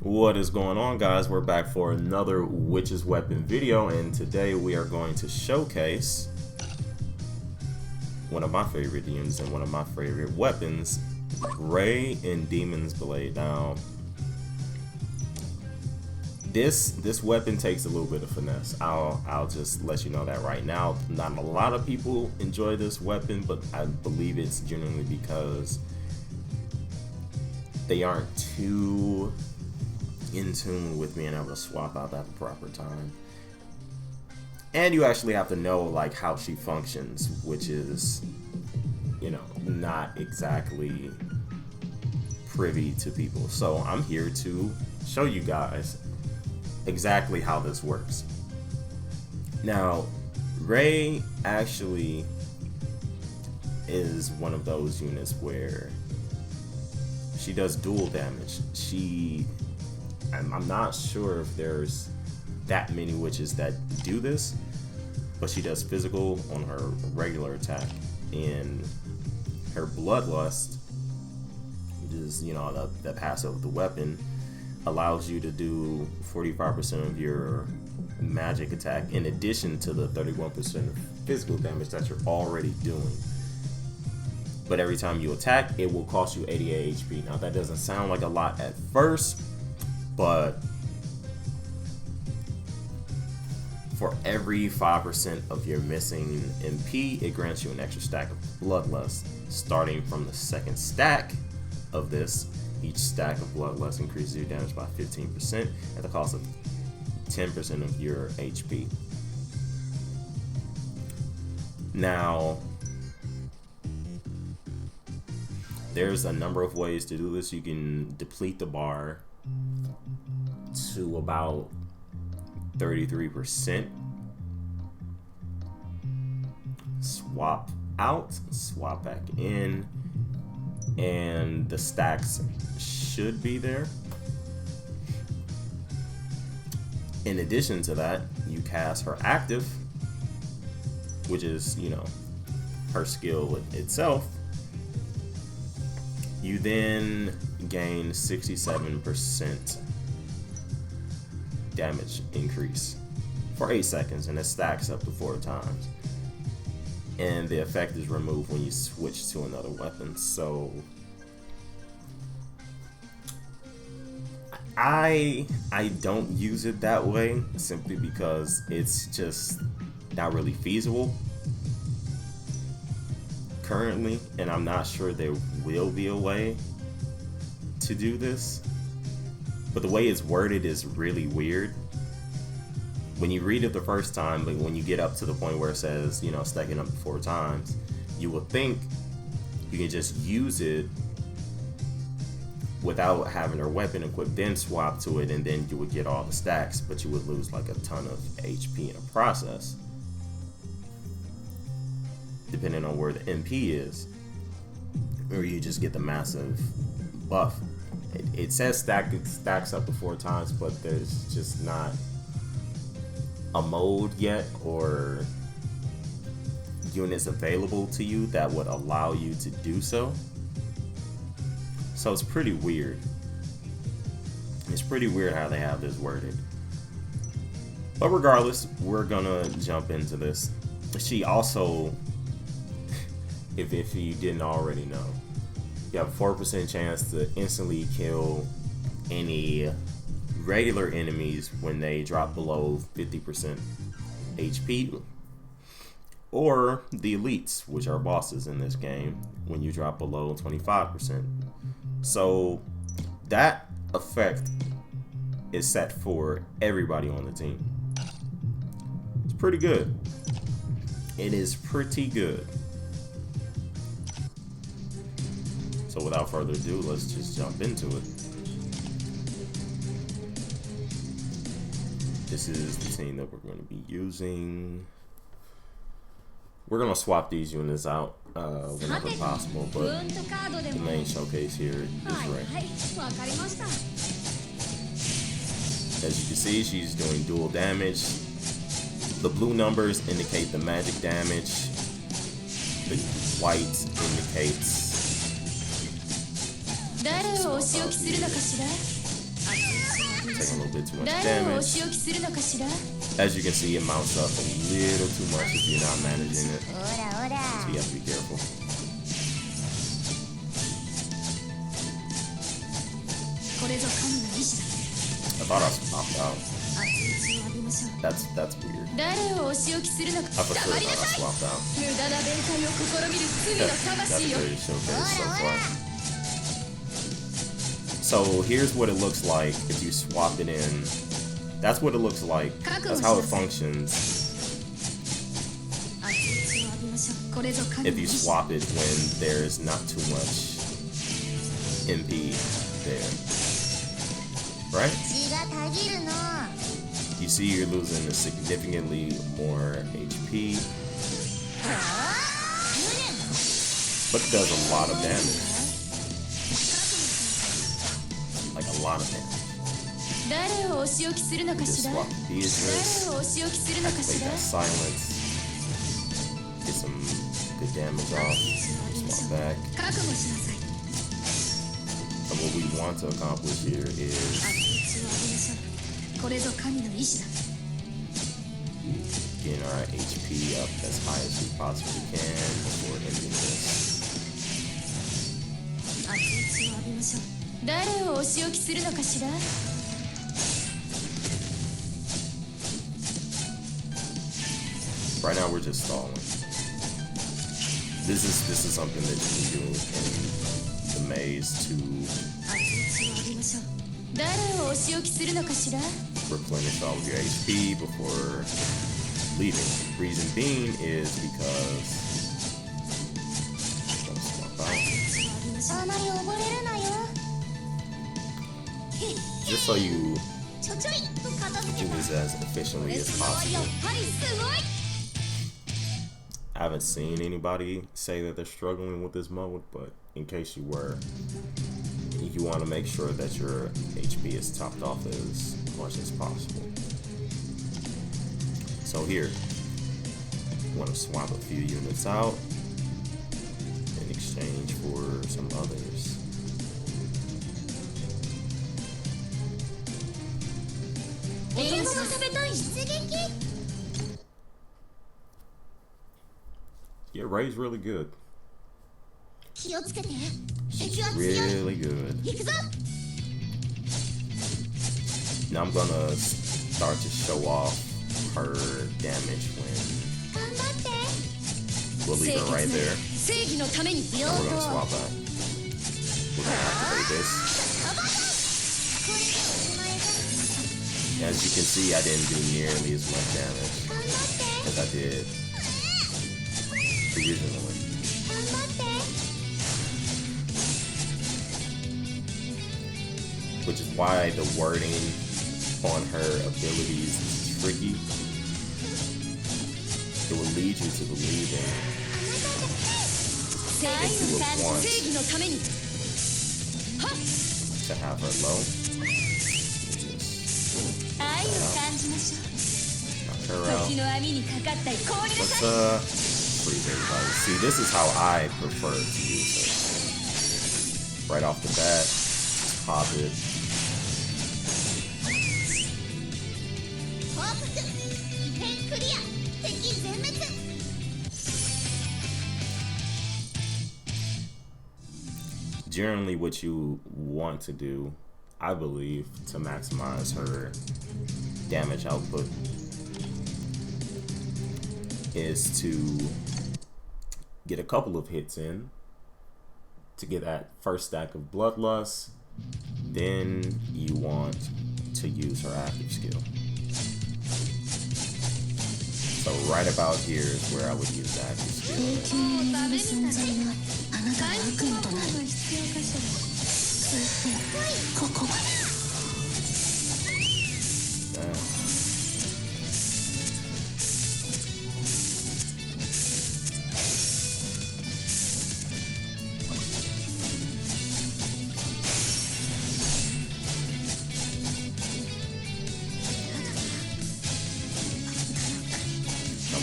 What is going on, guys? We're back for another Witch's Weapon video, and today we are going to showcase one of my favorite units and one of my favorite weapons, Ray and Demon's Blade. Now, this weapon takes a little bit of finesse. I'll just let you know that right now. Not a lot of people enjoy this weapon, but I believe it's genuinely because they aren't too in tune with being able to swap out at the proper time. And you actually have to know like how she functions, which is, you know, not exactly privy to people. So I'm here to show you guys exactly how this works. Now, Ray actually is one of those units where she does dual damage. I'm not sure if there's that many witches that do this, but she does physical on her regular attack, and her bloodlust, which is, you know, the passive of the weapon, allows you to do 45% of your magic attack in addition to the 31% of physical damage that you're already doing. But every time you attack, it will cost you 88 HP. Now that doesn't sound like a lot at first, but for every 5% of your missing MP, it grants you an extra stack of bloodlust. Starting from the second stack of this, each stack of bloodlust increases your damage by 15% at the cost of 10% of your HP. Now, there's a number of ways to do this. You can deplete the bar to about 33%, swap out, swap back in, and the stacks should be there. In addition to that, you cast her active, which is, you know, her skill itself. You then gain 67% damage increase for 8 seconds, and it stacks up to 4 times. And the effect is removed when you switch to another weapon. So I don't use it that way simply because it's just not really feasible currently, and I'm not sure there will be a way to do this. But the way it's worded is really weird. When you read it the first time, but when you get up to the point where it says, you know, stacking up to 4 times, you will think you can just use it without having her weapon equipped, then swap to it, and then you would get all the stacks, but you would lose like a ton of HP in the process, depending on where the MP is, or you just get the massive buff. It says stacks up to 4 times, but there's just not a mode yet or units available to you that would allow you to do so. So it's pretty weird. It's pretty weird how they have this worded. But regardless, we're gonna jump into this. She also, if you didn't already know, you have a 4% chance to instantly kill any regular enemies when they drop below 50% HP, or the elites, which are bosses in this game, when you drop below 25%. So that effect is set for everybody on the team. It's pretty good. It is pretty good. So without further ado, let's just jump into it. This is the team that we're going to be using. We're going to swap these units out whenever possible, but the main showcase here is Ray. As you can see, she's doing dual damage. The blue numbers indicate the magic damage. The white indicates Taking a little bit too much damage. As you can see, it mounts up a little too much if you're not managing it. So you have to be careful. I thought I swapped out. That's weird. I for sure thought I swapped out. That's very showcase so far. So here's what it looks like if you swap it in. That's what it looks like. That's how it functions. If you swap it when there's not too much MP there. Right? You see you're losing significantly more HP. But it does a lot of damage. Like a lot of damage. Just swap Beatrice, activate that silence, get some good damage off, swap back. And what we want to accomplish here is getting our HP up as high as we possibly can before ending this. Right now we're just stalling. This is something that you can do in the maze to replenish all of your HP before leaving. Reason being is because just so you do this as efficiently as possible. I haven't seen anybody say that they're struggling with this mode, but in case you were, you want to make sure that your HP is topped off as much as possible. So here, you want to swap a few units out in exchange for some others. Yeah, Ray's really good. She's really good. Now I'm gonna start to show off her damage when we'll leave her right there. And we're gonna swap out. We're gonna activate this. As you can see, I didn't do nearly as much damage as I did originally. Which is why the wording on her abilities is tricky. It will lead you to believing if you would want to have her low. Knock her out. Let's freeze everybody. See, this is how I prefer to use her. Right off the bat, just pop it. Generally, what you want to do, I believe, to maximize her damage output is to get a couple of hits in to get that first stack of Bloodlust. Then you want to use her active skill. So right about here is where I would use the active skill.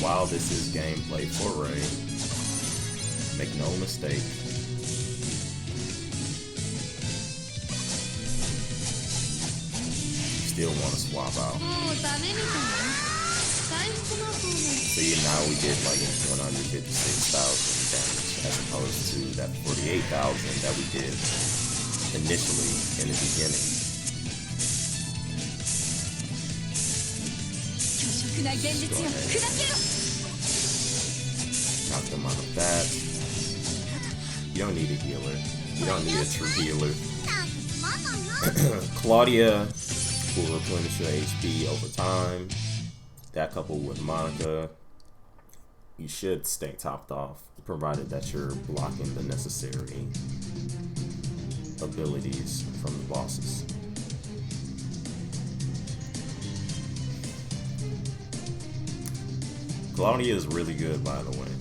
While this is gameplay for Ray, make no mistake, still want to swap out. See, now we did like 156,000 damage as opposed to that 48,000 that we did initially in the beginning. Knock them out of that. You don't need a healer. You don't need a true healer. Claudia will replenish your HP over time. That coupled with Monica, you should stay topped off, provided that you're blocking the necessary abilities from the bosses. Claudia is really good, by the way.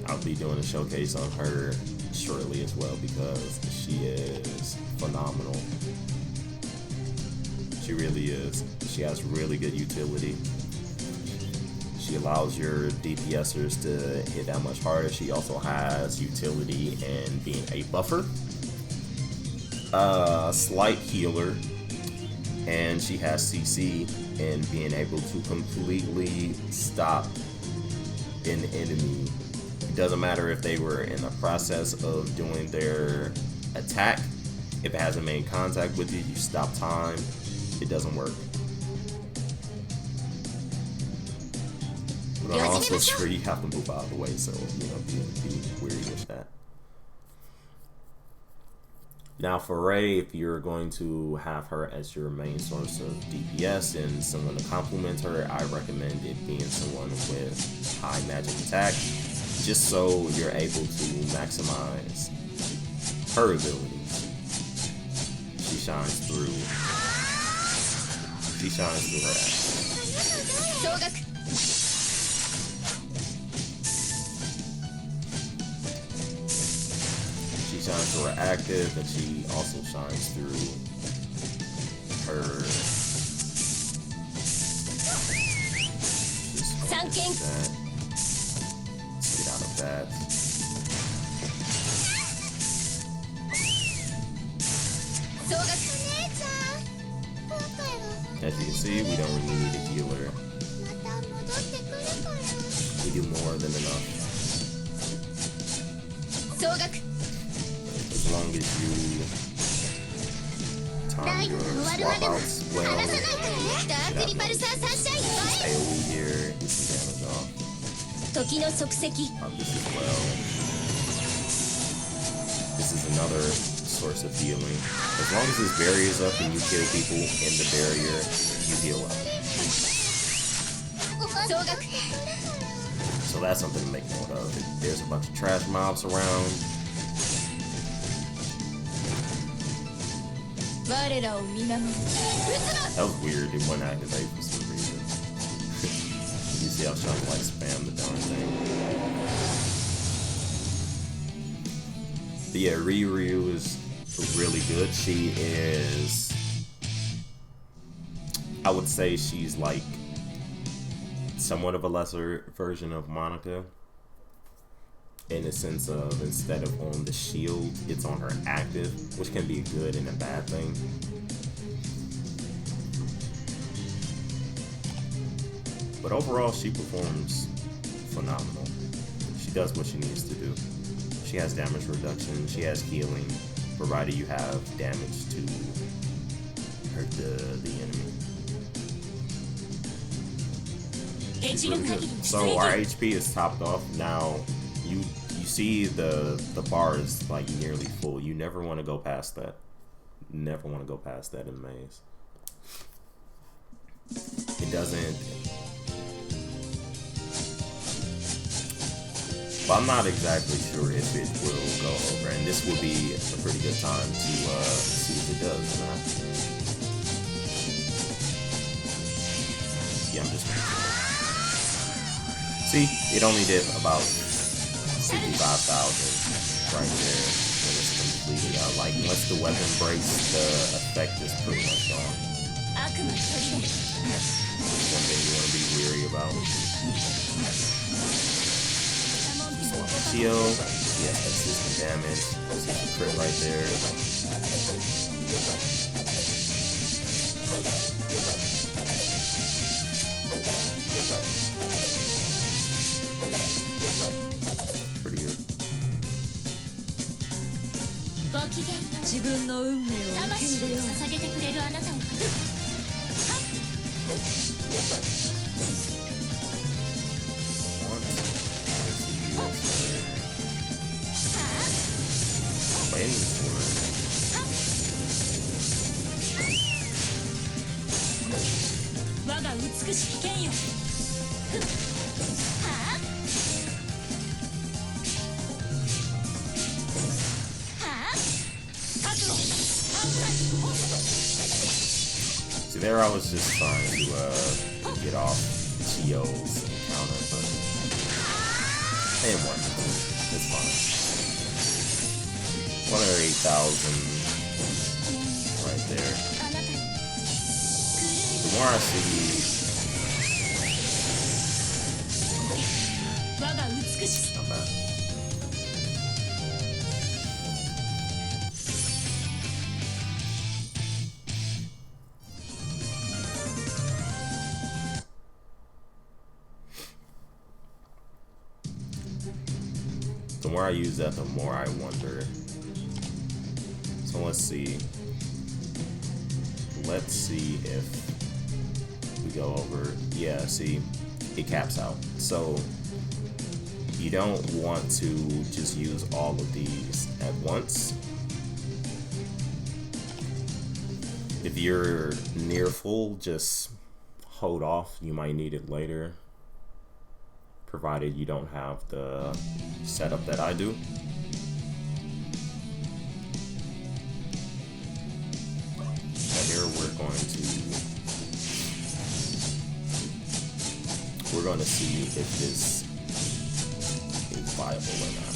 I'll be doing a showcase on her shortly as well because she is phenomenal. She really is. She has really good utility. She allows your DPSers to hit that much harder. She also has utility in being a buffer, slight healer, and she has CC in being able to completely stop an enemy. It doesn't matter if they were in the process of doing their attack. If it hasn't made contact with you, you stop time. It doesn't work. But I'm also sure you have to move out of the way, so you know, be weary with that. Now for Ray, if you're going to have her as your main source of DPS and someone to complement her, I recommend it being someone with high magic attack, just so you're able to maximize her abilities. She shines through her action. She shines through her active, and she also shines through her. Just that. Let's get out of that. As you can see, we don't really need a healer. We do more than enough. As long as you time your swap outs well, AoE here, get some damage off. This as well. This is another source of healing. As long as this barrier is up and you kill people in the barrier, you heal up. So that's something to make note of. There's a bunch of trash mobs around. That was weird. It wouldn't activate for some reason. You see, I was trying to like spam the darn thing. But yeah, Ryu is really good. She is, I would say she's like somewhat of a lesser version of Monica, in the sense of instead of on the shield, it's on her active, which can be a good and a bad thing. But overall, she performs phenomenal. She does what she needs to do. She has damage reduction, she has healing, provided you have damage to hurt the enemy. It's really good. So our HP is topped off. Now you see the bar is like nearly full. You never want to go past that. Never want to go past that in maze. It doesn't. Well, I'm not exactly sure if it will go over, and this will be a pretty good time to see if it does or not. Yeah, I'm just gonna see. It only did about 65,000 right there when it's completely out. Like once the weapon breaks, the effect is pretty much gone. One thing you want to be weary about. Shield, yeah, consistent damage. See the crit right there. 分の運命を受け入れよう。捧げてくれるあなたを。我が美しき剣よ。See, there I was just trying to get off Chio's encounter, but it didn't work. It's fine. 108,000 right there. The more I see, not bad. The more I use that, the more I wonder. So let's see. Let's see if we go over. Yeah, see, it caps out. So you don't want to just use all of these at once. If you're near full, just hold off. You might need it later, provided you don't have the setup that I do. But here we're going to see if this is viable or not.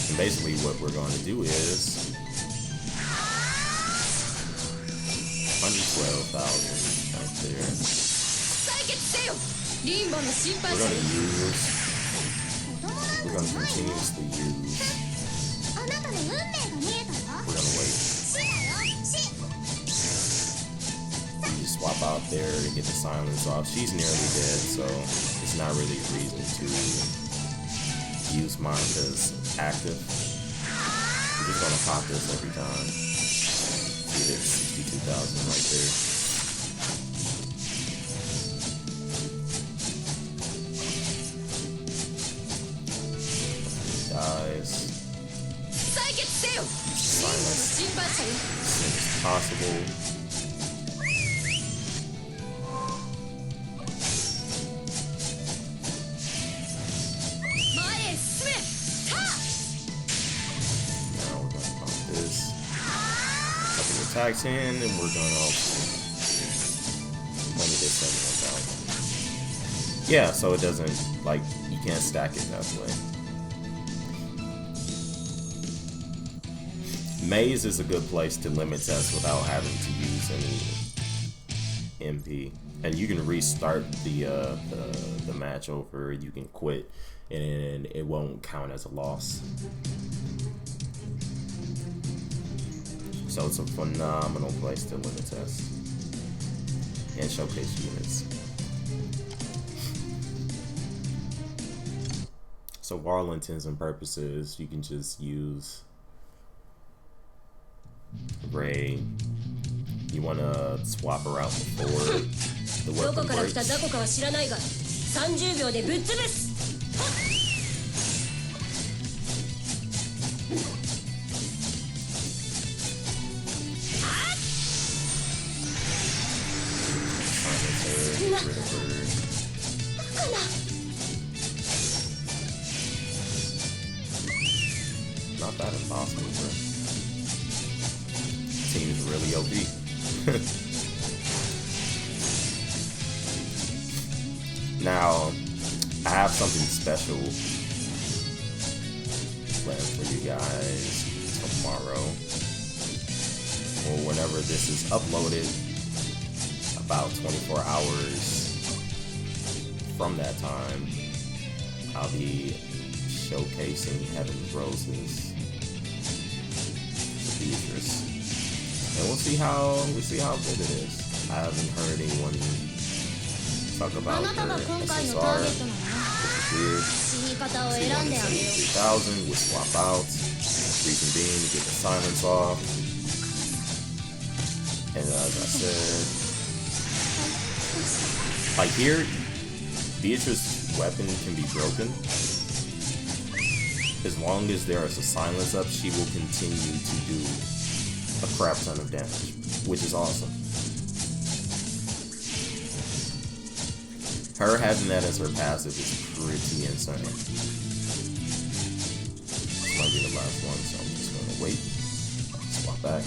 And basically what we're going to do is 112,000 right there. We're going to continuously use. We're going to wait. You just swap out there to get the silence off. She's nearly dead, so it's not really a reason to use mine as active. We're just going to pop this every time. See, there's 62,000 right there. Dies. Silence as soon as possible. Now we're gonna pop this. Couple attacks in, and we're gonna only get 71,000. Yeah, so it doesn't, like, you can't stack it that way. Maze is a good place to limit test without having to use any MP, and you can restart the match over. You can quit, and it won't count as a loss. So it's a phenomenal place to limit test and showcase units. So for all intents and purposes, you can just use Ray. You want to swap her out before the weapon breaks. Not that impossible, bro. Team is really OP. Now, I have something special planned for you guys tomorrow, or whenever this is uploaded, about 24 hours from that time. I'll be showcasing Heaven's Roses to Beatrice. And we'll see how good it is. I haven't heard anyone talk about her SSR, which is weird. 3,000, we swap out. Reason being to get the silence off. And as I said, like here, Beatrice's weapon can be broken. As long as there is a silence up, she will continue to do a crap ton of damage, which is awesome. Her having that as her passive is pretty insane. This might be the last one, so I'm just gonna wait. Swap back.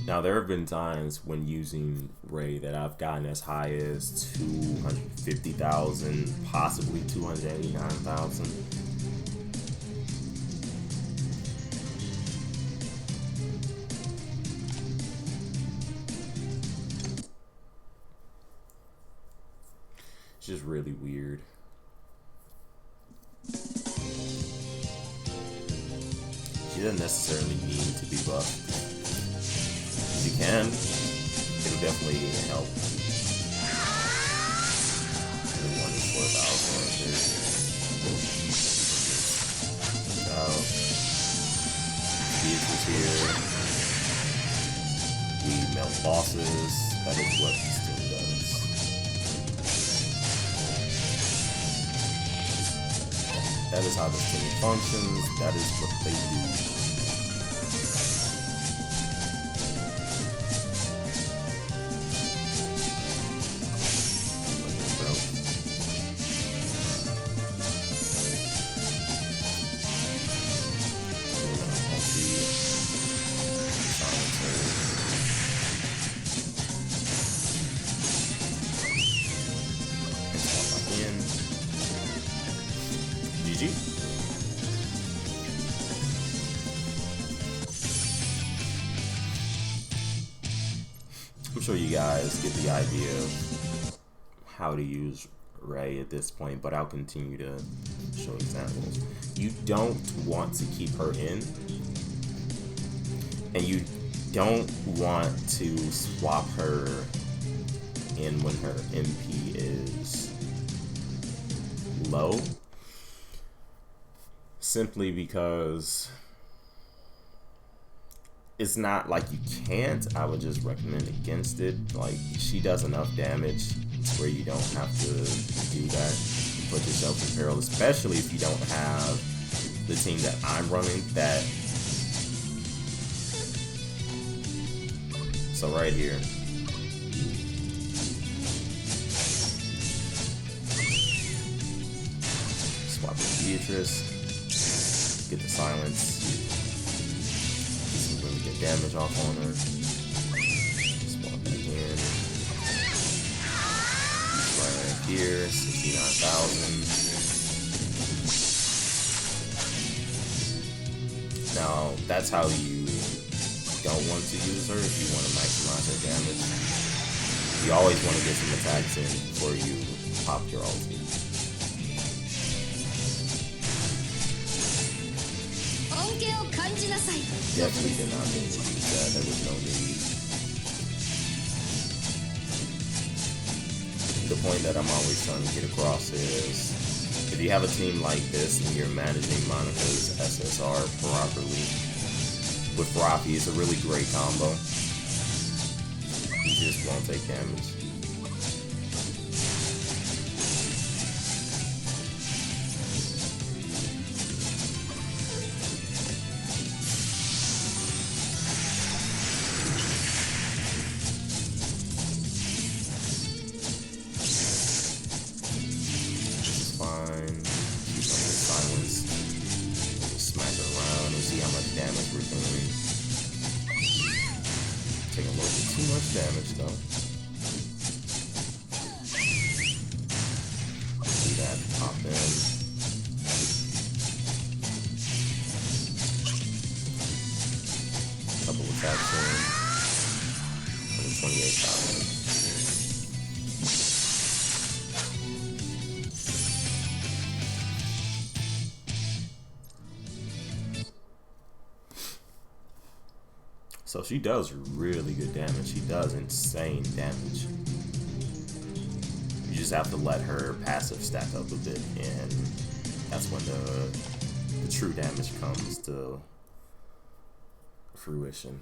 Now, there have been times when using Ray that I've gotten as high as 250,000, possibly 289,000. It's just really weird. She doesn't necessarily need to be buffed. You can. It'll definitely help. The one is 4,000 right there. Beatrice here. We melt bosses. That is what this team does. That is how this team functions. That is what they do. I'm sure you guys get the idea of how to use Ray at this point, but I'll continue to show examples. You don't want to keep her in, and you don't want to swap her in when her MP is low, simply because it's not like you can't. I would just recommend against it. Like, she does enough damage where you don't have to do that. You put yourself in peril, especially if you don't have the team that I'm running. That so right here, swap with Beatrice, get the silence. Get damage off on her. Swap back in. Right here, 69,000. Now, that's how you don't want to use her if you want to maximize her damage. You always want to get some attacks in before you pop your ulti. Definitely did not mean to use that. There was no need. The point that I'm always trying to get across is, if you have a team like this and you're managing Monica's SSR properly, with Rafi, it's a really great combo. You just won't take damage. Damage though. See that pop in. Couple attacks in. 128,000. So she does really good damage. She does insane damage. You just have to let her passive stack up a bit, and that's when the true damage comes to fruition.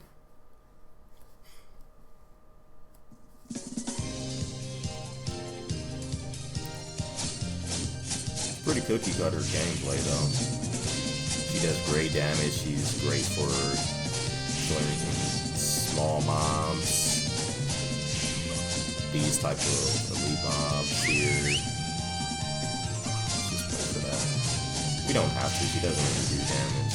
Pretty cookie cutter gameplay though. She does great damage. She's great for doing small mobs, these type of elite mobs here. Just play for that. We don't have to. She doesn't really do damage.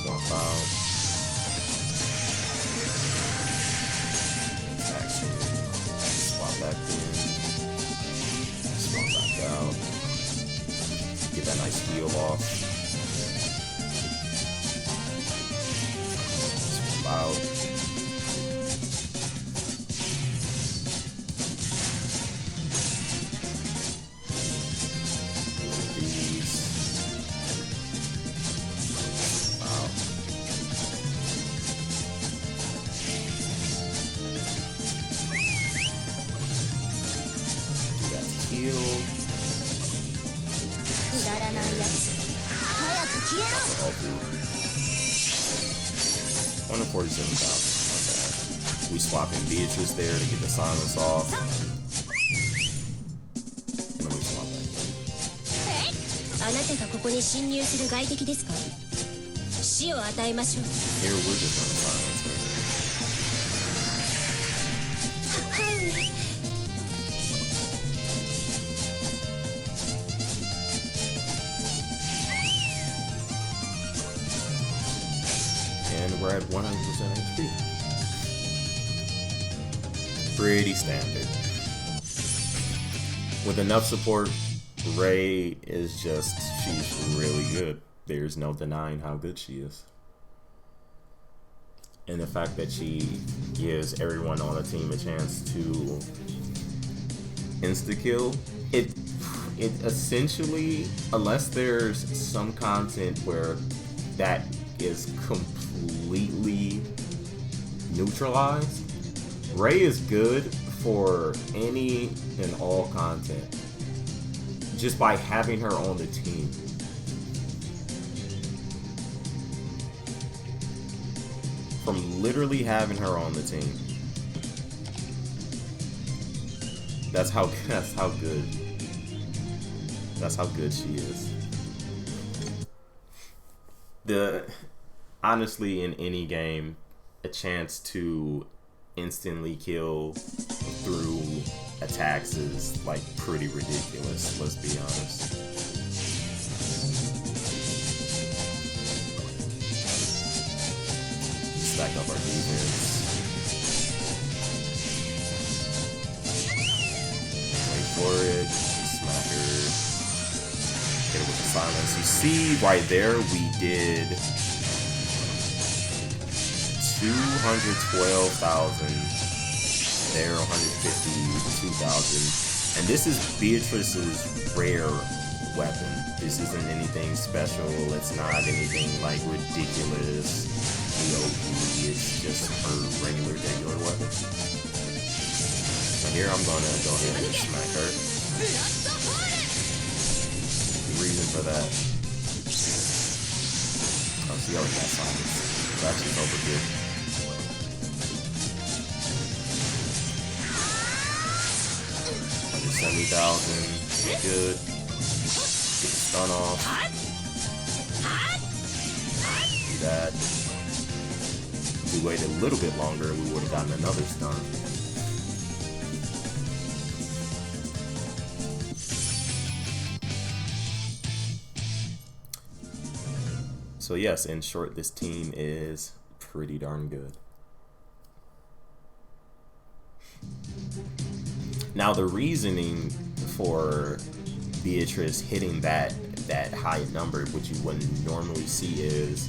Swap out. Swap back in. Swap back out. Get that nice heal off. Swap out. $147,000. Okay. We swapping Beatrice there to get the silence off. And then we swap back in. Here we're just gonna silence her. And we're at 100% HP. Pretty standard. With enough support, Ray is just, she's really good. There's no denying how good she is. And the fact that she gives everyone on the team a chance to insta-kill, it essentially, unless there's some content where that is completely neutralized, Ray is good for any and all content just by having her on the team. From literally having her on the team. That's how good she is. Honestly, in any game, a chance to instantly kill through attacks is like pretty ridiculous, let's be honest. Stack up our defense. Wait for it. Smack her. Hit it with the silence. You see right there, we did 212,000. There, 152,000. And this is Beatrice's rare weapon. This isn't anything special. It's not anything like ridiculous. It's just her regular weapon. So here I'm gonna go ahead and smack her. The reason for that. Oh, she already got silence. So actually over good. $170,000. Good. Get the stun off. Do that. If we waited a little bit longer, we would have gotten another stun. So yes, in short, this team is pretty darn good. Now the reasoning for Beatrice hitting that high number, which you wouldn't normally see, is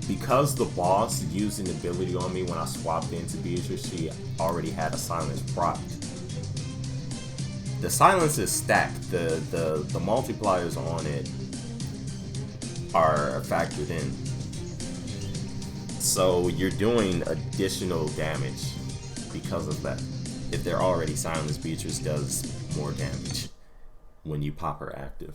because the boss used an ability on me when I swapped into Beatrice, she already had a silence proc. the silence is stacked. The multipliers on it are factored in. So you're doing additional damage because of that. If they're already silenced, Beatrice does more damage when you pop her active.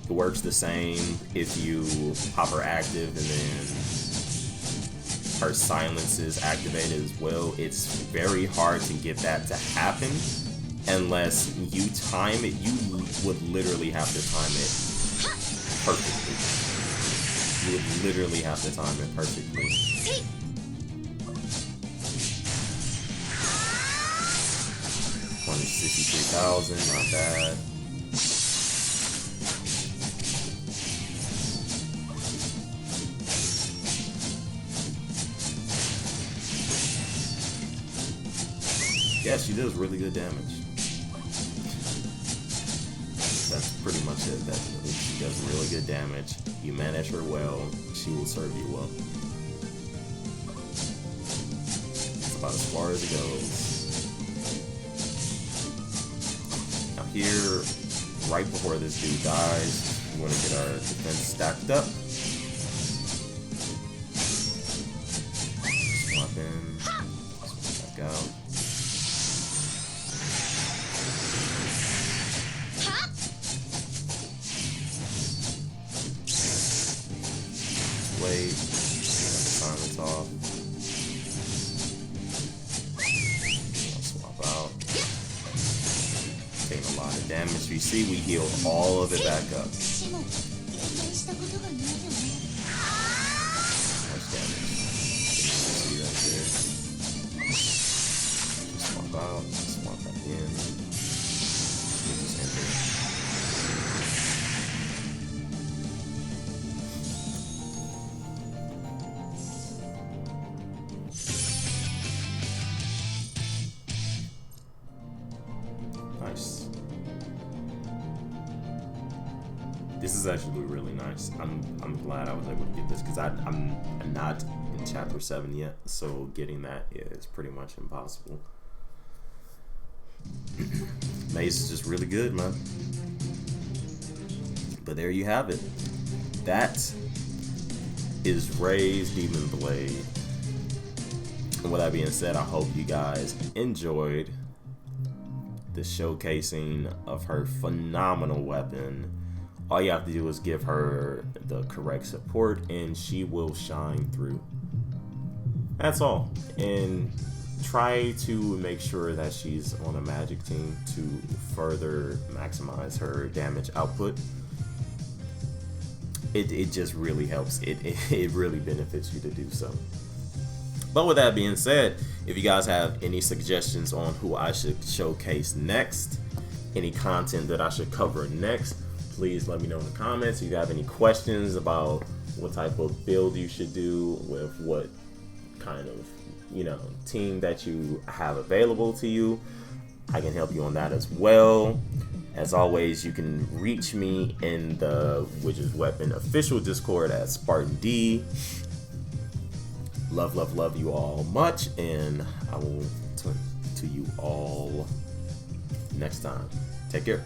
It works the same if you pop her active and then her silence is activated as well. It's very hard to get that to happen unless you time it. You would literally have to time it perfectly. You would literally have to time it perfectly. 163,000, not bad. Yeah, she does really good damage. That's pretty much it. She does really good damage. You manage her well, she will serve you well. That's about as far as it goes. Now here, right before this dude dies, we want to get our defense stacked up. Swap in, swap back out. Wait, silence off. Swap out. Taking a lot of damage. You see, we healed all of it back up. Much damage. See that there. Swap out. Swap back in. We just enter. Nice. This is actually really nice. I'm glad I was able to get this because I'm not in chapter 7 yet, so getting that is pretty much impossible. Maze is just really good, man. But there you have it. That is Ray's Demon Blade. And with that being said, I hope you guys enjoyed the showcasing of her phenomenal weapon. All you have to do is give her the correct support and she will shine through. That's all. And try to make sure that she's on a magic team to further maximize her damage output. It just really helps. It really benefits you to do so. But with that being said, if you guys have any suggestions on who I should showcase next, any content that I should cover next, please let me know in the comments. If you have any questions about what type of build you should do with what kind of, team that you have available to you, I can help you on that as well. As always, you can reach me in the Witch's Weapon official Discord at Spartan D. Love you all much, and I will talk to you all next time. Take care.